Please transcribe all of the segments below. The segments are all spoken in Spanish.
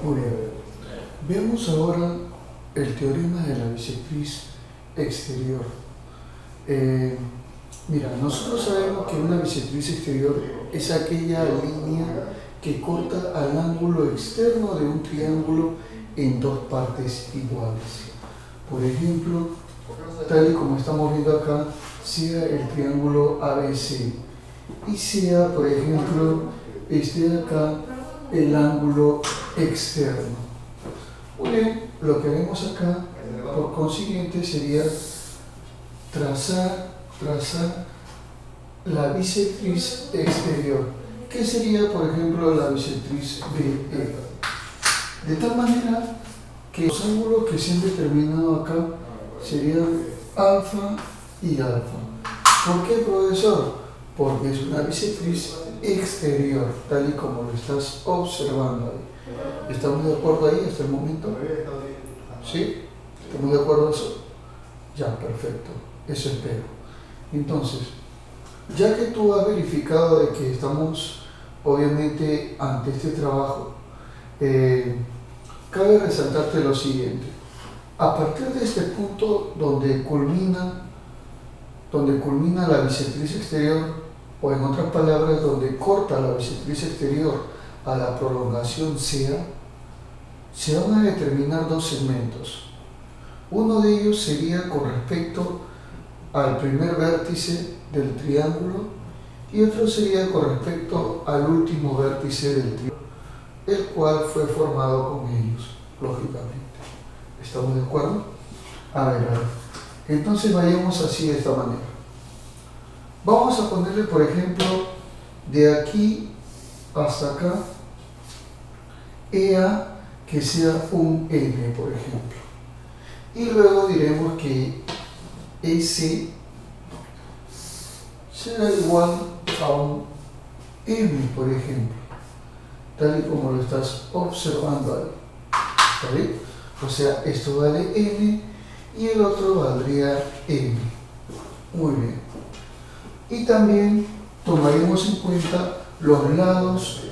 Muy bien. Veamos ahora el teorema de la bisectriz exterior. Mira, nosotros sabemos que una bisectriz exterior es aquella línea que corta al ángulo externo de un triángulo en dos partes iguales. Por ejemplo, tal y como estamos viendo acá, sea el triángulo ABC y sea, por ejemplo, este de acá, el ángulo externo. Muy bien, lo que vemos acá, por consiguiente, sería trazar la bisectriz exterior. ¿Qué sería, por ejemplo, la bisectriz BE? De tal manera que los ángulos que se han determinado acá serían alfa y alfa. ¿Por qué, profesor? Porque es una bisectriz exterior, tal y como lo estás observando ahí. ¿Estamos de acuerdo ahí hasta el momento? ¿Sí? ¿Estamos de acuerdo en eso? Ya, perfecto. Eso espero. Entonces, ya que tú has verificado de que estamos obviamente ante este trabajo, cabe resaltarte lo siguiente. A partir de este punto donde culmina la bisectriz exterior, o en otras palabras, donde corta la bisectriz exterior a la prolongación CA, se van a determinar dos segmentos. Uno de ellos sería con respecto al primer vértice del triángulo y otro sería con respecto al último vértice del triángulo, el cual fue formado con ellos, lógicamente. ¿Estamos de acuerdo? A ver. Entonces vayamos así de esta manera. Vamos a ponerle, por ejemplo, de aquí hasta acá, EA que sea un N, por ejemplo. Y luego diremos que EC será igual a un M, por ejemplo, tal y como lo estás observando ahí. ¿Está bien? O sea, esto vale N y el otro valdría M. Muy bien. Y también tomaremos en cuenta los lados,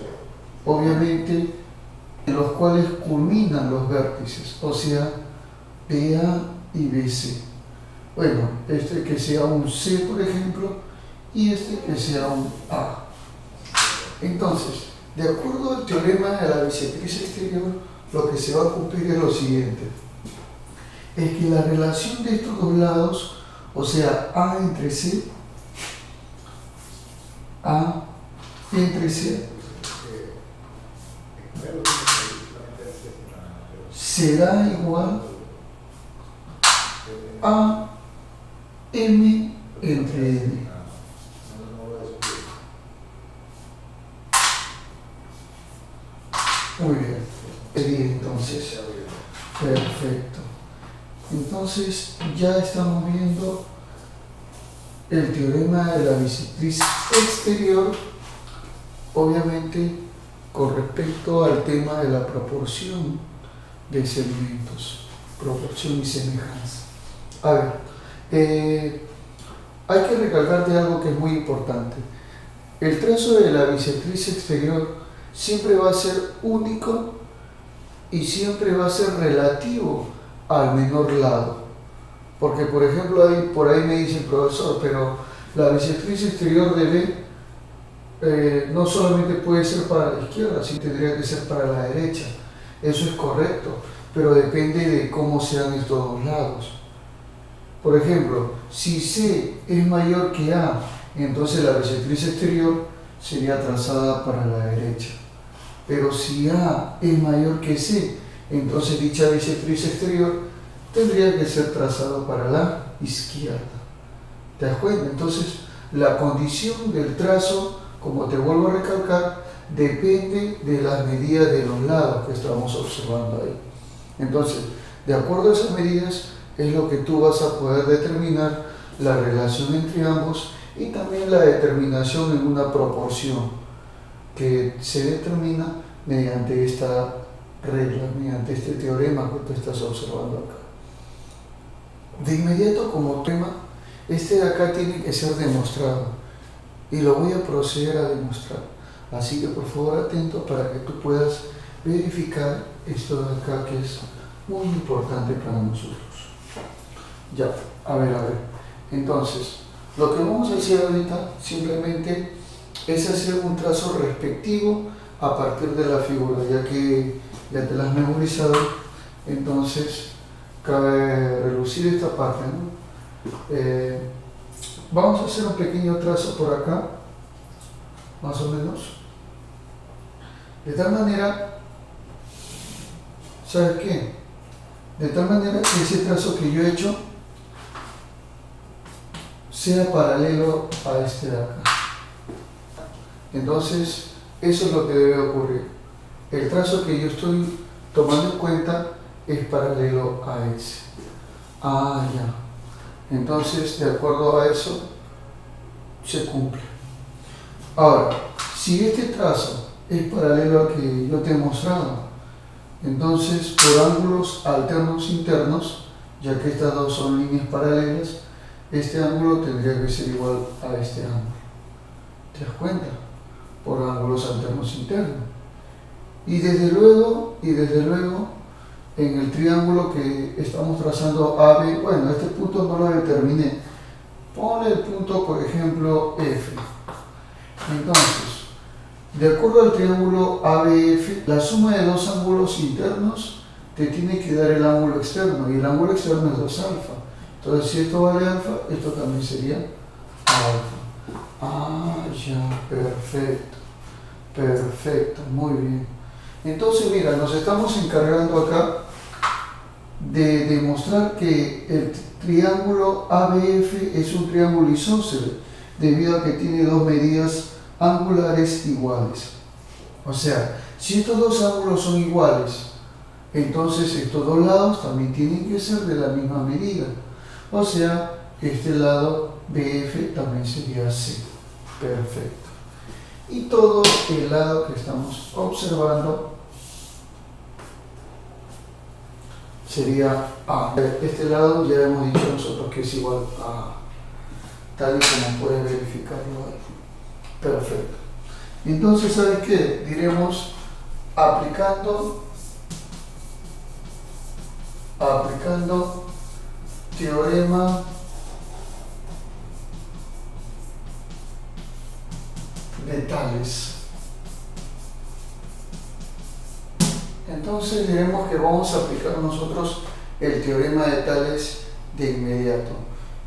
obviamente, en los cuales culminan los vértices, o sea, BA y BC. Bueno, este que sea un C, por ejemplo, y este que sea un A. Entonces, de acuerdo al teorema de la bisectriz exterior, lo que se va a cumplir es lo siguiente. Es que la relación de estos dos lados, o sea, A entre C, será igual a M entre N. Muy bien. Entonces, perfecto. Entonces, ya estamos viendo el teorema de la bisectriz exterior, obviamente con respecto al tema de la proporción de segmentos, proporción y semejanza. A ver, hay que recalcarte algo que es muy importante. El trazo de la bisectriz exterior siempre va a ser único y siempre va a ser relativo al menor lado. Porque, por ejemplo, por ahí me dice el profesor, pero la bisectriz exterior de B no solamente puede ser para la izquierda, sino tendría que ser para la derecha. Eso es correcto, pero depende de cómo sean estos dos lados. Por ejemplo, si C es mayor que A, entonces la bisectriz exterior sería trazada para la derecha. Pero si A es mayor que C, entonces dicha bisectriz exterior tendría que ser trazado para la izquierda. ¿Te das cuenta? Entonces, la condición del trazo, como te vuelvo a recalcar, depende de las medidas de los lados que estamos observando ahí. Entonces, de acuerdo a esas medidas, es lo que tú vas a poder determinar la relación entre ambos y también la determinación en una proporción que se determina mediante esta regla, mediante este teorema que tú estás observando acá. De inmediato, como tema, este de acá tiene que ser demostrado y lo voy a proceder a demostrar. Así que por favor atento para que tú puedas verificar esto de acá que es muy importante para nosotros. Ya, a ver. Entonces, lo que vamos a hacer ahorita simplemente es hacer un trazo respectivo a partir de la figura, ya que ya te la has memorizado. Entonces, cabe relucir esta parte, ¿no? Vamos a hacer un pequeño trazo por acá, más o menos, de tal manera, ¿sabes qué? De tal manera que ese trazo que yo he hecho sea paralelo a este de acá. Entonces, eso es lo que debe ocurrir. El trazo que yo estoy tomando en cuenta es paralelo a ese. Ah, ya. Entonces, de acuerdo a eso, se cumple. Ahora, si este trazo es paralelo al que yo te he mostrado, entonces por ángulos alternos internos, ya que estas dos son líneas paralelas, este ángulo tendría que ser igual a este ángulo. ¿Te das cuenta? Por ángulos alternos internos. Y desde luego, en el triángulo que estamos trazando AB, bueno, este punto no lo determiné. Ponle el punto, por ejemplo, F. Entonces, de acuerdo al triángulo ABF, la suma de dos ángulos internos te tiene que dar el ángulo externo, y el ángulo externo es 2 alfa. Entonces, si esto vale alfa, esto también sería alfa. Ah, ya, perfecto, muy bien. Entonces, mira, nos estamos encargando acá de demostrar que el triángulo ABF es un triángulo isósceles, debido a que tiene dos medidas angulares iguales. O sea, si estos dos ángulos son iguales, entonces estos dos lados también tienen que ser de la misma medida. O sea, este lado BF también sería C. Perfecto. Y todo el lado que estamos observando sería A. Este lado ya hemos dicho nosotros que es igual a, tal y como puedes verificarlo ahí. Perfecto. Entonces, ¿sabes qué? Diremos aplicando teorema de Tales. Entonces diremos que vamos a aplicar nosotros el teorema de Tales de inmediato.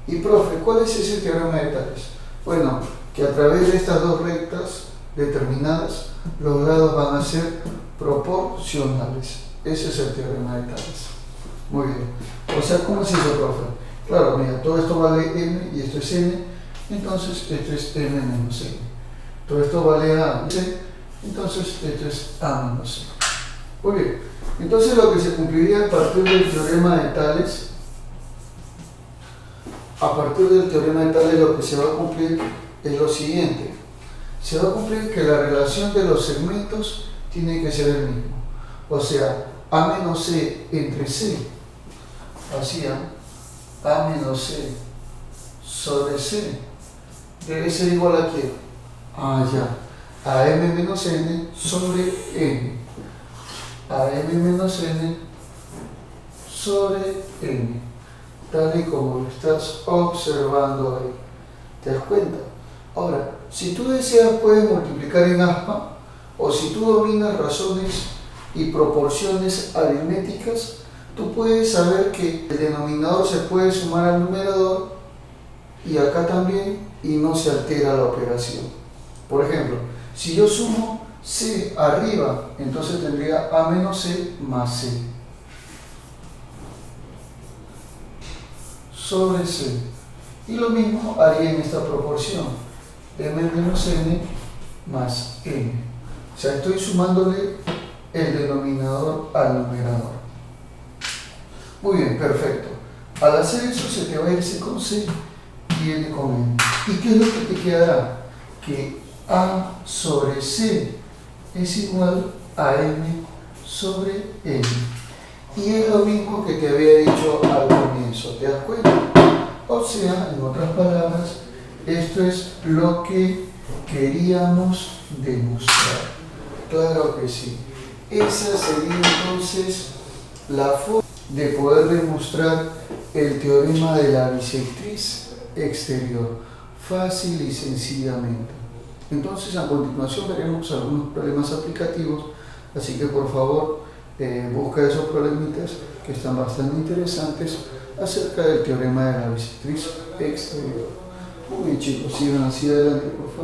Y profe, ¿cuál es ese teorema de Tales? Bueno, que a través de estas dos rectas determinadas, los lados van a ser proporcionales. Ese es el teorema de Tales. Muy bien. O sea, ¿cómo es eso, profe? Claro, mira, todo esto vale m y esto es n, entonces esto es m menos n. Todo esto vale a y c, entonces esto es a menos c. Muy bien. Entonces lo que se cumpliría a partir del teorema de Tales, lo que se va a cumplir es lo siguiente. Se va a cumplir que la relación de los segmentos tiene que ser el mismo. O sea, a menos c entre c hacía a menos c sobre c debe ser igual a ¿qué? A m menos n sobre n. A m menos n sobre n, tal y como lo estás observando ahí. ¿Te das cuenta? Ahora, si tú deseas, puedes multiplicar en aspa, o si tú dominas razones y proporciones aritméticas, tú puedes saber que el denominador se puede sumar al numerador y acá también, y no se altera la operación. Por ejemplo, si yo sumo c arriba, entonces tendría a menos c más c sobre c. Y lo mismo haría en esta proporción, m menos n más n. O sea, estoy sumándole el denominador al numerador. Muy bien, perfecto. Al hacer eso se te va a ir c con c y n con n. ¿Y qué es lo que te quedará? Que a sobre c es igual a m sobre n. Y es lo mismo que te había dicho al comienzo, ¿te das cuenta? O sea, en otras palabras, esto es lo que queríamos demostrar. Claro que sí. esa sería entonces la forma de poder demostrar el teorema de la bisectriz exterior, fácil y sencillamente. Entonces, a continuación veremos algunos problemas aplicativos, así que por favor busca esos problemitas que están bastante interesantes acerca del teorema de la bisectriz exterior. Muy bien, chicos, sigan hacia adelante, por favor.